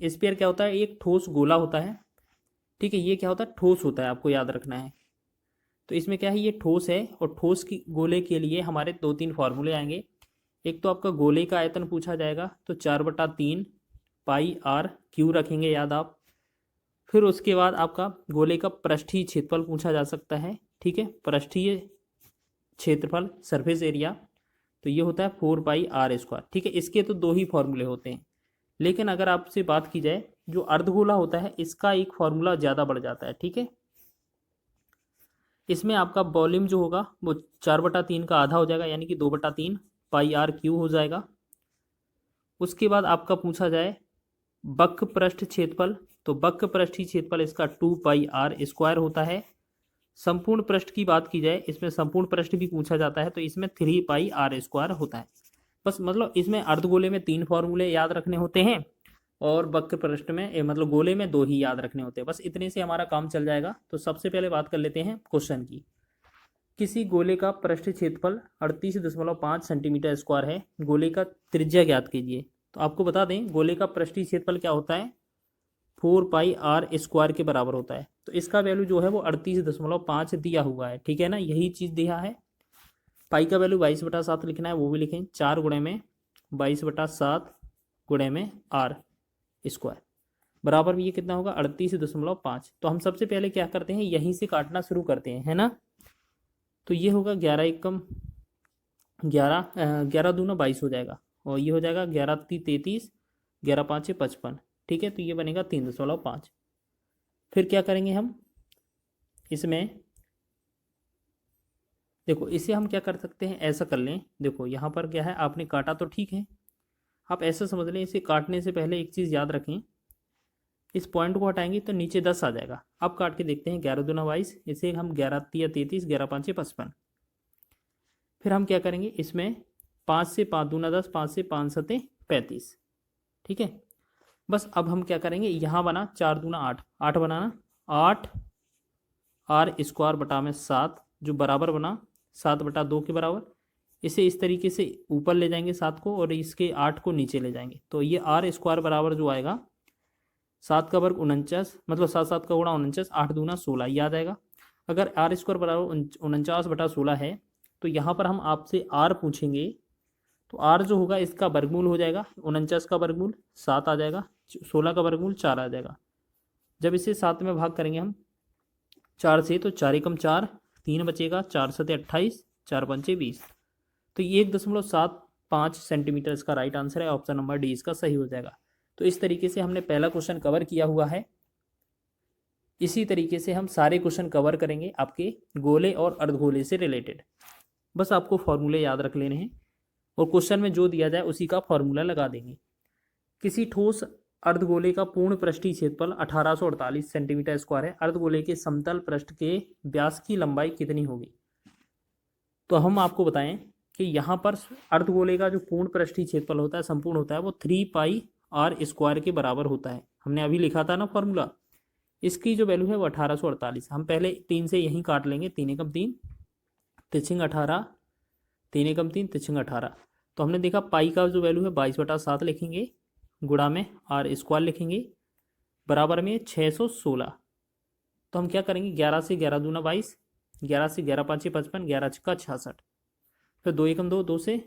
Sphere क्या होता है, एक ठोस गोला होता है, ठीक है। ये क्या होता है, ठोस होता है, आपको याद रखना है। तो इसमें क्या है, ये ठोस है, और ठोस की गोले के लिए हमारे 2-3 फॉर्मूले आएंगे। एक तो आपका गोले का आयतन पूछा जाएगा, तो 4/3 पाई आर क्यू रखेंगे याद आप। फिर उसके बाद आपका गोले का पृष्ठीय क्षेत्रफल पूछा जा सकता है, ठीक है, पृष्ठीय क्षेत्रफल सरफेस एरिया, तो ये होता है 4 पाई r², ठीक है। इसके तो 2 ही फॉर्मूले होते हैं, लेकिन अगर आपसे बात की जाए जो अर्धगोला होता है, इसका एक फॉर्मूला ज़्यादा बढ़ जाता है, ठीक है। इसमें आपका वॉल्यूम जो होगा वो 4/3 का आधा हो जाएगा, यानी कि 2/3 पाई आर क्यू हो जाएगा। उसके बाद आपका पूछा जाए वक्र पृष्ठ क्षेत्रफल, तो वक्र पृष्ठीय क्षेत्रफल इसका 2 पाई r² होता है। संपूर्ण पृष्ठ की बात की जाए, इसमें संपूर्ण पृष्ठ भी पूछा जाता है, तो इसमें 3 पाई r² होता है। बस मतलब इसमें अर्धगोले में 3 फॉर्मूले याद रखने होते हैं, और वक्र पृष्ठ में मतलब गोले में 2 ही याद रखने होते हैं। बस इतने से हमारा काम चल जाएगा। तो सबसे पहले बात कर लेते हैं क्वेश्चन की। किसी गोले का पृष्ठ क्षेत्रफल 38.5 सेंटीमीटर स्क्वायर है, गोले का त्रिज्या ज्ञात कीजिए। तो आपको बता दें गोले का पृष्ठीय क्षेत्रफल क्या होता है, 4 पाई r² के बराबर होता है। तो इसका वैल्यू जो है वो 38.5 दिया हुआ है, ठीक है ना, यही चीज़ दिया है। पाई का वैल्यू 22/7 लिखना है, वो भी लिखें, 4 गुणे में 22/7 गुणे में r² बराबर में ये कितना होगा, 38.5। तो हम सबसे पहले क्या करते हैं, यहीं से काटना शुरू करते हैं, है ना। तो ये होगा 11 एकम 11, 11 दूना 22 हो जाएगा, और ये हो जाएगा 11 × 33, 11 × 5 = 55, ठीक है। तो ये बनेगा 3.5। फिर क्या करेंगे हम इसमें, देखो इसे हम क्या कर सकते हैं, ऐसा कर लें। देखो यहाँ पर क्या है, आपने काटा तो ठीक है, आप ऐसा समझ लें, इसे काटने से पहले एक चीज़ याद रखें, इस पॉइंट को हटाएंगे तो नीचे 10 आ जाएगा। अब काट के देखते हैं, 11 दूना 22, इसे हम 11 × 33, 11 × 5 = 55। फिर हम क्या करेंगे, इसमें 5 से 5 दूना 10, 5 से 5 × 7 = 35, ठीक है। बस अब हम क्या करेंगे, यहाँ बना 4 दूना 8, 8 बनाना, 8 r² बटा में 7, जो बराबर बना 7/2 के बराबर। इसे इस तरीके से ऊपर ले जाएंगे 7 को, और इसके 8 को नीचे ले जाएंगे, तो ये r² बराबर जो आएगा 7 का वर्ग 49, मतलब 7 7 का गुणा 49, 8 दूना 16, ये आ जाएगा। अगर r² बराबर 49/16 है, तो यहाँ पर हम आपसे r पूछेंगे, तो r जो होगा इसका वर्गमूल हो जाएगा, 49 का वर्गमूल 7 आ जाएगा, 16 का वर्गमूल 4 आ जाएगा। जब इसे 7 में भाग करेंगे हम 4 से, तो 4 एकम 4, 3 बचेगा, 4 × 7 = 28, 4 × 5 = 20। तो ये 1.75 सेंटीमीटर इसका राइट आंसर है, ऑप्शन नंबर डी इसका सही हो जाएगा। तो इस तरीके से हमने पहला क्वेश्चन कवर किया हुआ है। इसी तरीके से हम सारे क्वेश्चन कवर करेंगे आपके गोले और अर्धगोले से रिलेटेड। बस आपको फॉर्मूले याद रख लेने हैं, और क्वेश्चन में जो दिया जाए उसी का फॉर्मूला लगा देंगे। किसी ठोस अर्धगोले का पूर्ण पृष्ठीय क्षेत्रफल 1848 सेंटीमीटर स्क्वायर है, अर्धगोले के समतल पृष्ठ के व्यास की लंबाई कितनी होगी। तो हम आपको बताएं कि यहाँ पर अर्धगोले का जो पूर्ण पृष्ठीय क्षेत्रफल होता है, संपूर्ण होता है, वो 3 पाई r² के बराबर होता है। हमने अभी लिखा था ना फॉर्मूला, इसकी जो वैल्यू है वो 1848। हम पहले 3 से यहीं काट लेंगे, 3 एकम 3, 3 18, 3 एकम 3, 3 18। तो हमने देखा पाई का जो वैल्यू है 22/7 लिखेंगे, गुणा में r² लिखेंगे, बराबर में 616। तो हम क्या करेंगे, 11 से 11 दूना 22, 11 से 11 × 5 = 55, 11 × 6 = 66। फिर 2 एकम 2, 2 से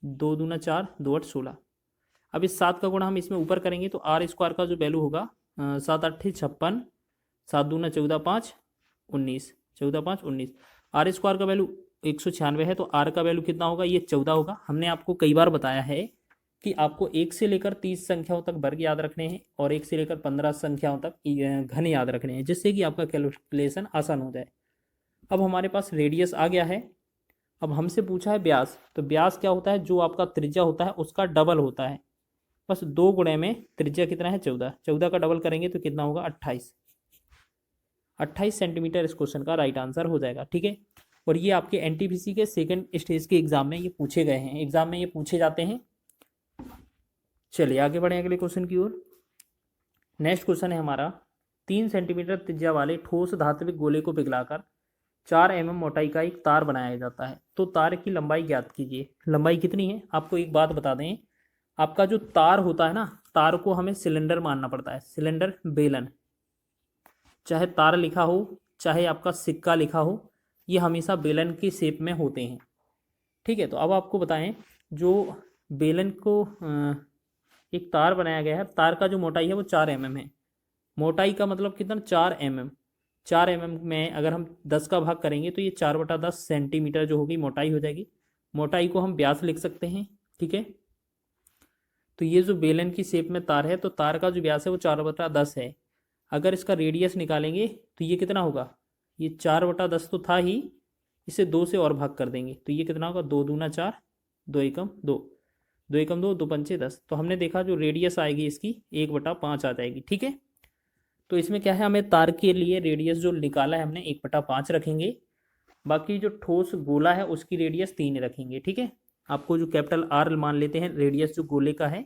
2 दूना 4, 2 8 16। अब इस 7 का गुणा हम इसमें ऊपर करेंगे, तो r² का जो वैल्यू होगा 7 8 56, 7 दूना 14, 5 19, 14 5 19। r² का वैल्यू 196 है, तो r का वैल्यू कितना होगा, ये 14 होगा। हमने आपको कई बार बताया है कि आपको 1 से लेकर 30 संख्याओं तक वर्ग याद रखने हैं, और 1 से लेकर 15 संख्याओं तक घन याद रखने हैं, जिससे कि आपका कैलकुलेशन आसान हो जाए। अब हमारे पास रेडियस आ गया है। अब हमसे पूछा है व्यास, तो व्यास क्या होता है, जो आपका त्रिज्या होता है उसका डबल होता है। बस 2 गुणे में त्रिज्या कितना है, 14, 14 का डबल करेंगे तो कितना होगा, 28, 28 सेंटीमीटर इस क्वेश्चन का राइट आंसर हो जाएगा, ठीक है। और ये आपके एनटीपीसी के सेकंड स्टेज के एग्जाम में ये पूछे गए हैं, एग्जाम में ये पूछे जाते हैं। चलिए आगे बढ़े अगले क्वेश्चन की ओर। नेक्स्ट क्वेश्चन है हमारा, 3 सेंटीमीटर त्रिज्या वाले ठोस धात्विक गोले को पिघलाकर 4 mm मोटाई का एक तार बनाया जाता है, तो तार की लंबाई ज्ञात कीजिए। लंबाई कितनी है, आपको एक बात बता दें, आपका जो तार होता है ना, तार को हमें सिलेंडर मानना पड़ता है, सिलेंडर बेलन। चाहे तार लिखा हो चाहे आपका सिक्का लिखा हो, ये हमेशा बेलन की शेप में होते हैं। ठीक है, तो अब आपको बताएं, जो बेलन को एक तार बनाया गया है, तार का जो मोटाई है वो 4 mm है। मोटाई का मतलब कितना, 4 mm। 4 mm में अगर हम 10 का भाग करेंगे तो ये 4/10 सेंटीमीटर जो होगी मोटाई हो जाएगी। मोटाई को हम व्यास लिख सकते हैं। ठीक है, तो ये जो बेलन की शेप में तार है, तो तार का जो व्यास है वो 4/10 है। अगर इसका रेडियस निकालेंगे तो ये कितना होगा, ये 4/10 तो था ही, इसे 2 से और भाग कर देंगे तो ये कितना होगा, 2 दूना 4, 2 एकम 2, 2 एकम 2, 2 पंचे 10। तो हमने देखा जो रेडियस आएगी इसकी 1/5 आ जाएगी। ठीक है, तो इसमें क्या है, हमें तार के लिए रेडियस जो निकाला है हमने 1/5 रखेंगे, बाकी जो ठोस गोला है उसकी रेडियस 3 रखेंगे। ठीक है, आपको जो कैपिटल आर मान लेते हैं, रेडियस जो गोले का है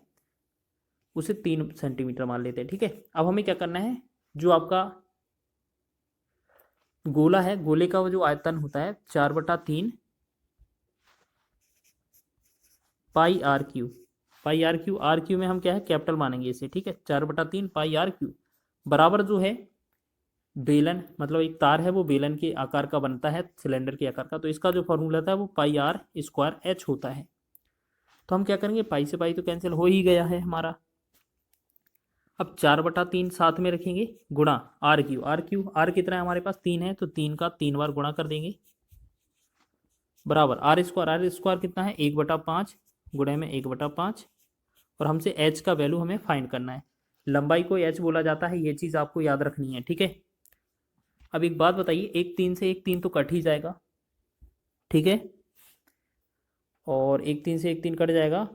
उसे 3 सेंटीमीटर मान लेते हैं। ठीक है, अब हमें क्या करना है, जो आपका गोला है, गोले का वो जो आयतन होता है 4/3 pi r cube. Pi r Q, are cube में हम क्या है, कैपिटल मानेंगे इसे। ठीक है, 4/3 पाई आर क्यू बराबर जो है बेलन, मतलब एक तार है वो बेलन के आकार का बनता है, सिलेंडर के आकार का, तो इसका जो फॉर्मूला था वो पाई आर स्क्वायर एच होता है। तो हम क्या करेंगे, पाई से पाई तो कैंसिल हो ही गया है हमारा। अब 4/3 साथ में रखेंगे गुणा R Q. Are Q, R कितना है हमारे पास, 3 है, तो 3 का 3 बार गुणा कर देंगे बराबर आर स्क्वायर। आर स्क्वायर कितना है, 1/5 गुणे में 1/5। और हमसे एच का वैल्यू हमें फाइंड करना है। लंबाई को एच बोला जाता है, ये चीज़ आपको याद रखनी है। ठीक है, अब एक बात बताइए, एक 3 से एक 3 तो कट ही जाएगा। ठीक है, और एक 3 से एक 3 कट जाएगा,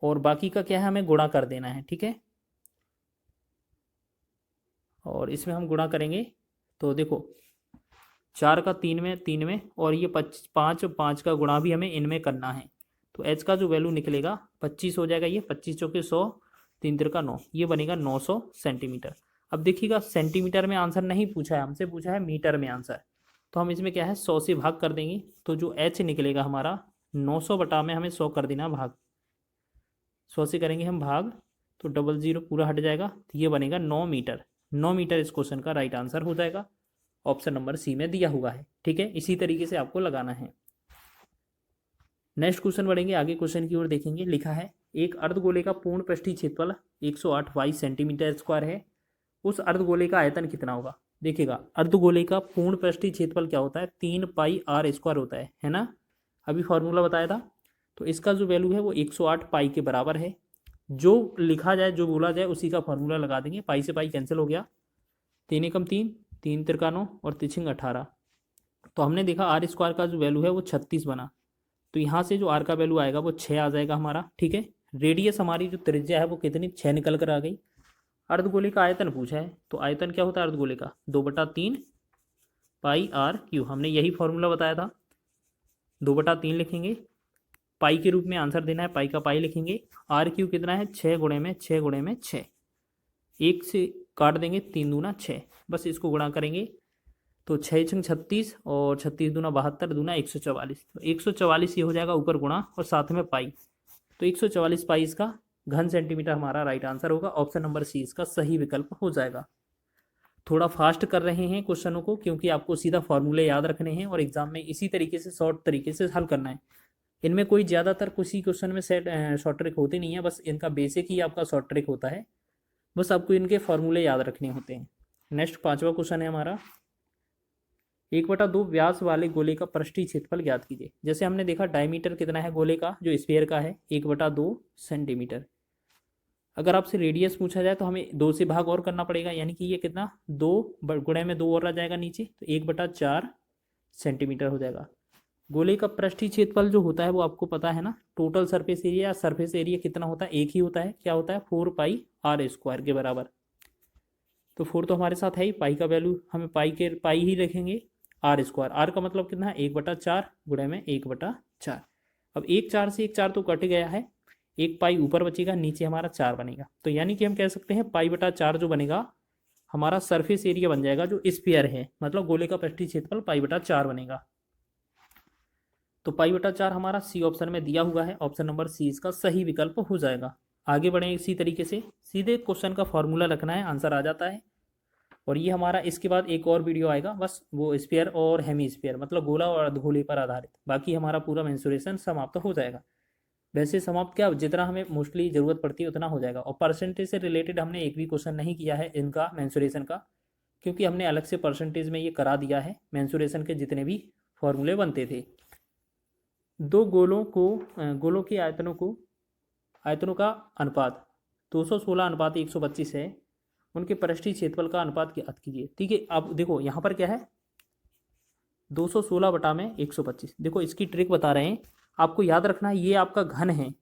और बाकी का क्या है, हमें गुणा कर देना है। ठीक है, और इसमें हम गुणा करेंगे तो देखो 4 का 3 में 3 में, और ये 5 5 का गुणा भी हमें इनमें करना है। तो एच का जो वैल्यू निकलेगा 25 हो जाएगा। ये 25 चौके 100, 3 तिरका 9, ये बनेगा 900 सेंटीमीटर। अब देखिएगा सेंटीमीटर में आंसर नहीं पूछा है हमसे, पूछा है मीटर में आंसर। तो हम इसमें क्या है 100 से भाग कर देंगे, तो जो एच निकलेगा हमारा 900 बटा में हमें 100 कर देना भाग, 100 से करेंगे हम भाग तो 00 पूरा हट जाएगा, तो ये बनेगा 9 मीटर। 9 मीटर इस क्वेश्चन का राइट आंसर हो जाएगा, ऑप्शन नंबर सी में दिया हुआ है। ठीक है, इसी तरीके से आपको लगाना है। नेक्स्ट क्वेश्चन बढ़ेंगे आगे, क्वेश्चन की ओर देखेंगे। लिखा है एक अर्धगोले का पूर्ण पृष्ठीय क्षेत्रफल 108 वाई सेंटीमीटर स्क्वायर है, उस अर्धगोले का आयतन कितना होगा। देखिएगा अर्धगोले का पूर्ण पृष्ठीय क्षेत्रफल क्या होता है, 3 पाई आर स्क्वायर होता है ना, अभी फॉर्मूला बताया था। तो इसका जो वैल्यू है वो 108 पाई के बराबर है। जो लिखा जाए, जो बोला जाए उसी का फॉर्मूला लगा देंगे। पाई से पाई कैंसिल हो गया, 3 एकम 3, 3 तिरका 9 और तिरछिंग 18। तो हमने देखा आर स्क्वायर का जो वैल्यू है वो 36 बना, तो यहाँ से जो आर का वैल्यू आएगा वो 6 आ जाएगा हमारा। ठीक है, रेडियस हमारी जो त्रिज्या है वो कितनी, 6 निकल कर आ गई। अर्धगोले का आयतन पूछा है, तो आयतन क्या होता है अर्धगोले का, 2/3 पाई आर क्यू। हमने यही फॉर्मूला बताया था, 2/3 लिखेंगे, पाई के रूप में आंसर देना है, पाई का पाई लिखेंगे। आर क्यू कितना है, 6 गुणे में 6 गुणे में 6, 1 से काट देंगे, 3 दूना 6, बस इसको गुणा करेंगे तो 6 छंग 36 और 36 दूना 72 दूना 144। तो 144 ये हो जाएगा ऊपर गुणा और साथ में पाई, तो 144 पाई इसका घन सेंटीमीटर हमारा राइट आंसर होगा। ऑप्शन नंबर सी इसका सही विकल्प हो जाएगा। थोड़ा फास्ट कर रहे हैं क्वेश्चनों को, क्योंकि आपको सीधा फॉर्मूले याद रखने हैं और एग्जाम में इसी तरीके से शॉर्ट तरीके से हल करना है। इनमें कोई ज़्यादातर किसी क्वेश्चन में शॉर्ट ट्रिक होती नहीं है, बस इनका बेसिक ही आपका शॉर्ट ट्रिक होता है, बस आपको इनके फॉर्मूले याद रखने होते हैं। नेक्स्ट 5वां क्वेश्चन है हमारा, 1/2 व्यास वाले गोले का पृष्ठीय क्षेत्रफल ज्ञात कीजिए। जैसे हमने देखा डायमीटर कितना है गोले का, जो स्फीयर का है 1/2 सेंटीमीटर। अगर आपसे रेडियस पूछा जाए तो हमें 2 से भाग और करना पड़ेगा, यानी कि ये कितना 2 गुणे में 2 और आ जाएगा नीचे, तो 1/4 सेंटीमीटर हो जाएगा। गोले का पृष्ठीय क्षेत्रफल जो होता है वो आपको पता है ना, टोटल सरफेस एरिया या सरफेस एरिया कितना होता है, एक ही होता है, क्या होता है 4 पाई आर स्क्वायर के बराबर। तो 4 तो हमारे साथ है ही, पाई का वैल्यू हमें पाई ही रखेंगे। आर स्क्वायर, आर का मतलब कितना है 1/4 गुणे में 1/4। अब 1/4 से 1/4 तो कट गया है, एक पाई ऊपर बचेगा, नीचे हमारा 4 बनेगा, तो यानी कि हम कह सकते हैं पाई/4 जो बनेगा हमारा सरफेस एरिया बन जाएगा जो स्फीयर है, मतलब गोले का पृष्ठीय क्षेत्रफल पाई/4 बनेगा। तो π/4 हमारा सी ऑप्शन में दिया हुआ है, ऑप्शन नंबर सी इसका सही विकल्प हो जाएगा। आगे बढ़ें इसी तरीके से, सीधे क्वेश्चन का फॉर्मूला रखना है, आंसर आ जाता है। और ये हमारा इसके बाद एक और वीडियो आएगा, बस वो स्फीयर और हेमी स्फीयर मतलब गोला और अर्धगोले पर आधारित, बाकी हमारा पूरा मेंसुरेशन समाप्त हो जाएगा। वैसे समाप्त क्या, जितना हमें मोस्टली ज़रूरत पड़ती है उतना हो जाएगा। और परसेंटेज से रिलेटेड हमने एक भी क्वेश्चन नहीं किया है इनका मेंसुरेशन का, क्योंकि हमने अलग से परसेंटेज में ये करा दिया है मेंसुरेशन के जितने भी फॉर्मूले बनते थे। दो गोलों के आयतनों का अनुपात 216:125 है, उनके पृष्ठीय क्षेत्रफल का अनुपात ज्ञात कीजिए। ठीक है, अब देखो यहाँ पर क्या है, 216/125। देखो इसकी ट्रिक बता रहे हैं, आपको याद रखना है ये आपका घन है,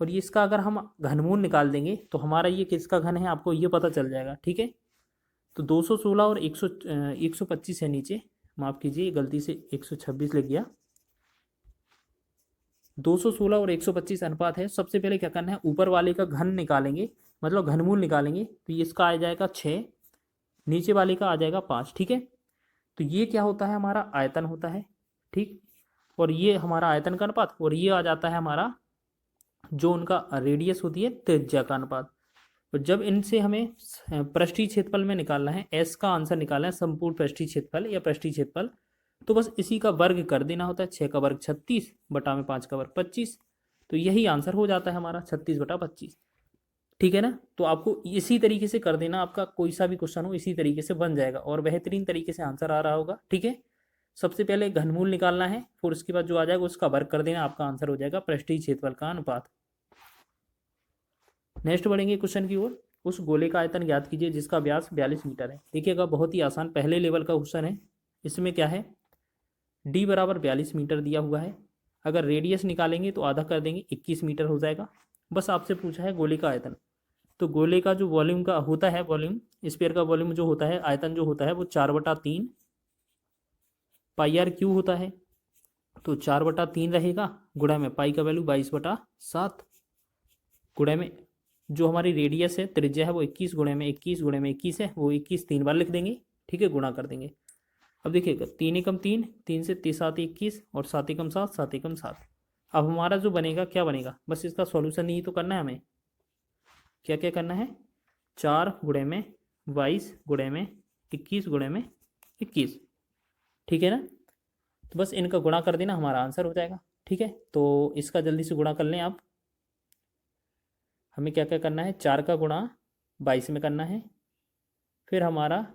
और ये इसका अगर हम घनमूल निकाल देंगे तो हमारा ये किसका घन है आपको ये पता चल जाएगा। ठीक है, तो 216 और 125 है नीचे, माफ़ कीजिए गलती से 126 लिख गया। 216 और 125 अनुपात है। सबसे पहले क्या करना है, ऊपर वाले का घन निकालेंगे, मतलब घनमूल निकालेंगे, तो ये इसका आ जाएगा 6, नीचे वाले का आ जाएगा 5। ठीक है, तो ये क्या होता है, हमारा आयतन होता है। ठीक, और ये हमारा आयतन का अनुपात, और ये आ जाता है हमारा जो उनका रेडियस होती है त्रिज्या का अनुपात। और जब इनसे हमें पृष्ठीय क्षेत्रफल में निकालना है, एस का आंसर निकालना है, संपूर्ण पृष्ठीय क्षेत्रफल या पृष्ठीय क्षेत्रफल, तो बस इसी का वर्ग कर देना होता है। 6 का वर्ग 36 बटा में 5 का वर्ग 25, तो यही आंसर हो जाता है हमारा 36/25। ठीक है ना, तो आपको इसी तरीके से कर देना, आपका कोई सा भी क्वेश्चन हो इसी तरीके से बन जाएगा और बेहतरीन तरीके से आंसर आ रहा होगा। ठीक है, सबसे पहले घनमूल निकालना है, फिर उसके बाद जो आ जाएगा उसका वर्ग कर देना, आपका आंसर हो जाएगा पृष्ठीय क्षेत्रफल का अनुपात। नेक्स्ट बढ़ेंगे क्वेश्चन की ओर। उस गोले का आयतन ज्ञात कीजिए जिसका व्यास 42 मीटर है। देखिएगा बहुत ही आसान पहले लेवल का क्वेश्चन है। इसमें क्या है, d बराबर 42 मीटर दिया हुआ है, अगर रेडियस निकालेंगे तो आधा कर देंगे 21 मीटर हो जाएगा। बस आपसे पूछा है गोले का आयतन, तो गोले का जो वॉल्यूम का होता है, वॉल्यूम स्फीयर का वॉल्यूम जो होता है, आयतन जो होता है वो 4/3 πr³ होता है। तो 4/3 रहेगा, गुणा में पाई का वैल्यू 22/7, गुणा में जो हमारी रेडियस है त्रिज्या है वो 21 गुणे में 21 है, वो 21 3 बार लिख देंगे। ठीक है, गुणा कर देंगे। अब देखिएगा 3 एकम 3, 3 से 3 7 21 और 7 एकम 7, 7 एकम 7। अब हमारा जो बनेगा क्या बनेगा, बस इसका सॉल्यूशन ही तो करना है हमें। क्या क्या करना है, 4 गुणे में 22 गुणे में 21 गुणे में 21। ठीक है ना, तो बस इनका गुणा कर देना, हमारा आंसर हो जाएगा। ठीक है, तो इसका जल्दी से गुणा कर लें आप। हमें क्या क्या करना है, 4 का गुणा 22 में करना है, फिर हमारा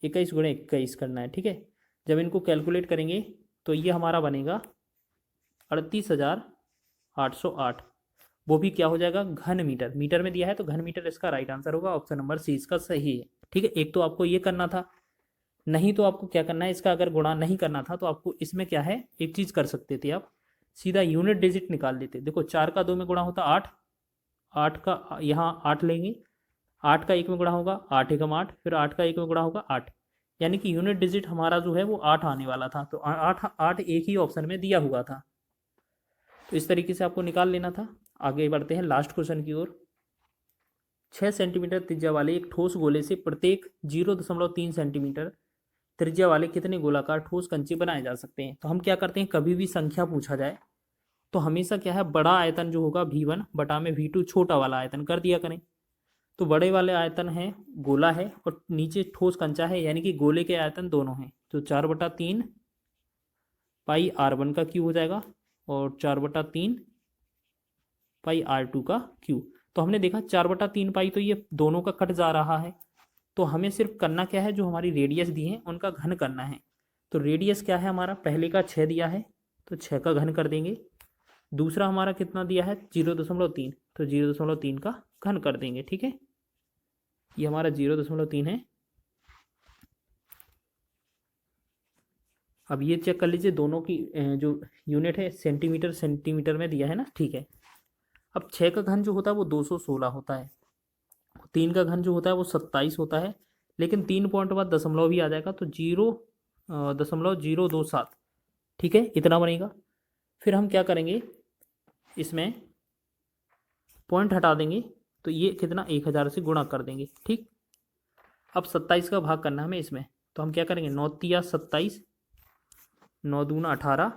21 गुणे 21 करना है। ठीक है, जब इनको कैलकुलेट करेंगे तो ये हमारा बनेगा 38,808, वो भी क्या हो जाएगा, घन मीटर। मीटर में दिया है तो घन मीटर इसका राइट आंसर होगा, ऑप्शन नंबर सी इसका सही है। ठीक है, एक तो आपको ये करना था, नहीं तो आपको क्या करना है, इसका अगर गुणा नहीं करना था तो आपको इसमें क्या है, एक चीज़ कर सकते थे आप, सीधा यूनिट डिजिट निकाल लेते। देखो 4 का 2 में गुणा होता 8, 8 का यहाँ 8 लेंगे, 8 का 1 में गुणा होगा 8 एकम 8, फिर 8 का 1 में गुणा होगा 8, यानी कि यूनिट डिजिट हमारा जो है वो 8 आने वाला था। तो 8 एक ही ऑप्शन में दिया हुआ था, तो इस तरीके से आपको निकाल लेना था। आगे बढ़ते हैं लास्ट क्वेश्चन की ओर। 6 सेंटीमीटर त्रिज्या वाले एक ठोस गोले से प्रत्येक 0.3 सेंटीमीटर त्रिज्या वाले कितने गोलाकार ठोस कंचे बनाए जा सकते हैं। तो हम क्या करते हैं, कभी भी संख्या पूछा जाए तो हमेशा क्या है, बड़ा आयतन जो होगा V1 बटा में V2 छोटा वाला आयतन कर दिया करें। तो बड़े वाले आयतन है गोला है और नीचे ठोस कंचा है, यानी कि गोले के आयतन दोनों हैं। तो 4/3 πr1 का क्यू हो जाएगा और 4/3 πr2 का क्यू। तो हमने देखा 4/3 पाई, तो ये दोनों का कट जा रहा है, तो हमें सिर्फ करना क्या है, जो हमारी रेडियस दी है उनका घन करना है। तो रेडियस क्या है हमारा, पहले का 6 दिया है तो 6 का घन कर देंगे, दूसरा हमारा कितना दिया है 0.3, तो 0.3 का घन कर देंगे। ठीक है, ये हमारा 0.3 है। अब ये चेक कर लीजिए, दोनों की जो यूनिट है सेंटीमीटर सेंटीमीटर में दिया है ना। ठीक है, अब 6 का घन जो होता है वो 216 होता है, 3 का घन जो होता है वो 27 होता है, लेकिन 3 पॉइंट बाद दशमलव भी आ जाएगा, तो 0.027। ठीक है, इतना बनेगा। फिर हम क्या करेंगे, इसमें पॉइंट हटा देंगे, तो ये कितना 1000 से गुणा कर देंगे। ठीक, अब 27 का भाग करना है हमें इसमें, तो हम क्या करेंगे, 9 × 27 9 दूना 18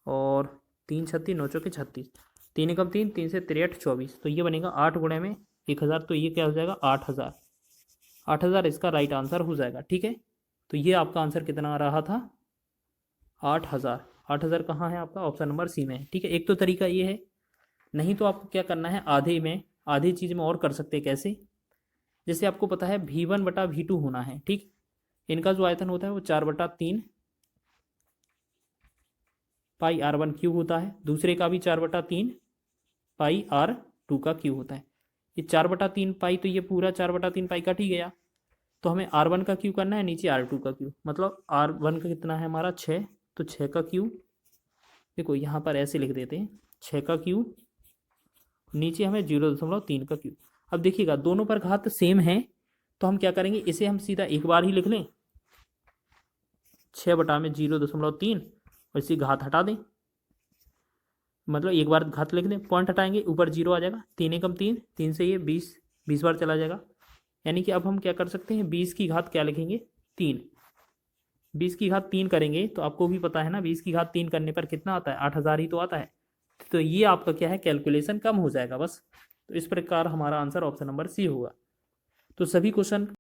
और 3 36 9 चौके 36, 3 एकम 3, 3 से 63 24, तो ये बनेगा 8 गुणे में 1000, तो ये क्या हो जाएगा 8000। 8000 इसका राइट आंसर हो जाएगा। ठीक है, तो ये आपका आंसर कितना आ रहा था 8000। 8000 कहाँ है आपका, ऑप्शन नंबर सी में है। ठीक है, एक तो तरीका ये है, नहीं तो आपको क्या करना है आधे चीज़ में और कर सकते हैं। कैसे, जैसे आपको पता है V1/V2 होना है। ठीक, इनका जो आयतन होता है वो 4/3 पाई R1 क्यूब होता है, दूसरे का भी 4/3 पाई R2 का क्यूब होता है। ये 4/3 पाई, तो ये पूरा 4/3 पाई कट ही गया, तो हमें R1 का क्यूब करना है, नीचे R2 का क्यूब, मतलब R1 का कितना है हमारा 6, तो 6 का क्यूब, देखो यहाँ पर ऐसे लिख देते हैं 6 का क्यूब, नीचे हमें 0.3 का क्यूब। अब देखिएगा दोनों पर घात सेम है, तो हम क्या करेंगे, इसे हम सीधा एक बार ही लिख लें, 6/0.3 और इसी घात हटा दें, मतलब एक बार घात लिख दें, पॉइंट हटाएंगे ऊपर 0 आ जाएगा, 3 एकम 3, 3 से ये 20 बार चला जाएगा, यानी कि अब हम क्या कर सकते हैं, 20 की घात क्या लिखेंगे 3, 20 की घात 3 करेंगे, तो आपको भी पता है ना 20 की घात 3 करने पर कितना आता है 8000 ही तो आता है। तो ये आपका क्या है, कैलकुलेशन कम हो जाएगा बस। तो इस प्रकार हमारा आंसर ऑप्शन नंबर सी होगा। तो सभी क्वेश्चन